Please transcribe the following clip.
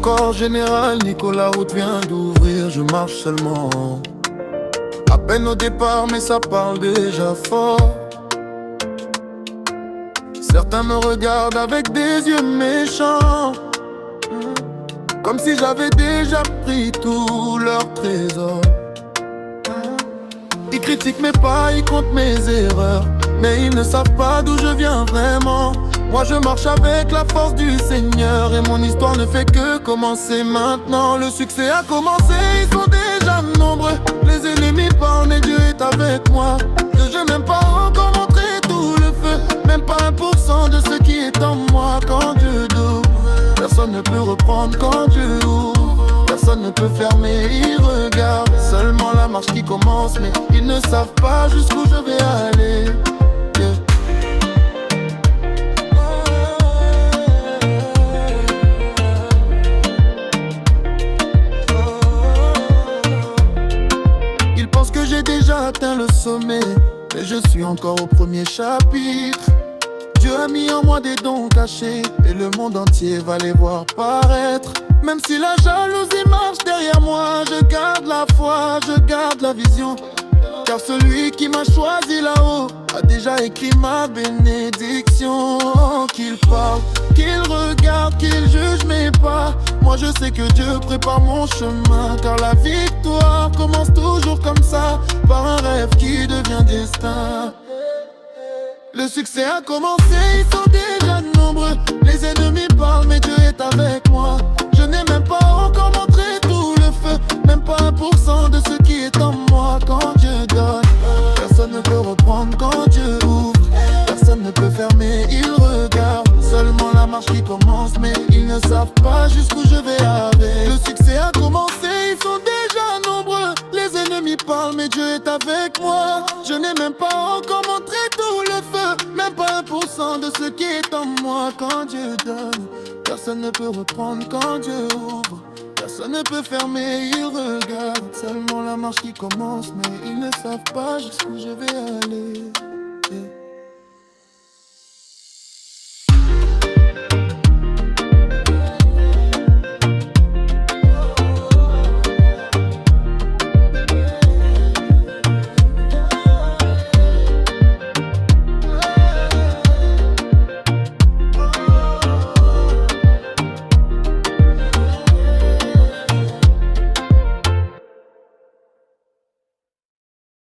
encore général, Nicolas Route vient d'ouvrir, je marche seulement. À peine au départ, mais ça parle déjà fort. Certains me regardent avec des yeux méchants, comme si j'avais déjà pris tout leur trésor. Ils critiquent mes pas, ils comptent mes erreurs, mais ils ne savent pas d'où je viens vraiment. Moi je marche avec la force du Seigneur, et mon histoire ne fait que commencer maintenant. Le succès a commencé, ils sont déjà nombreux. Les ennemis parlent, mais Dieu est avec moi. Je n'ai même pas encore montré tout le feu, même pas 1% de ce qui est en moi. Quand Dieu ouvre, personne ne peut reprendre. Quand Dieu ouvre, personne ne peut fermer. Ils regardent seulement la marche qui commence, mais ils ne savent pas jusqu'où je vais aller. Yeah. Ils pensent que j'ai déjà atteint le sommet, mais je suis encore au premier chapitre. Dieu a mis en moi des dons cachés, et le monde entier va les voir paraître. Même si la jalousie marche derrière moi, je garde la foi, je garde la vision. Car celui qui m'a choisi là-haut a déjà écrit ma bénédiction. Qu'il parle, qu'il regarde, qu'il juge mes pas, moi je sais que Dieu prépare mon chemin. Car la victoire commence toujours comme ça, par un rêve qui devient destin. Le succès a commencé, ils sont déjà nombreux. Les ennemis parlent, mais Dieu est avec moi. Je n'ai même pas encore montré tout le feu, même pas 1% de ce qui est en moi. Quand Dieu donne, personne ne peut reprendre. Quand Dieu ouvre, personne ne peut fermer. Ils regardent seulement la marche qui commence, mais ils ne savent pas jusqu'où je vais avec. Le succès a commencé, ils sont déjà nombreux. Les ennemis parlent, mais Dieu est avec moi. Je n'ai même pas encore montré tout le feu, même pas 1% de ce qui est en moi. Quand Dieu donne, personne ne peut reprendre. Quand Dieu ouvre, personne ne peut fermer. Ils regardent seulement la marche qui commence, mais ils ne savent pas jusqu'où je vais aller.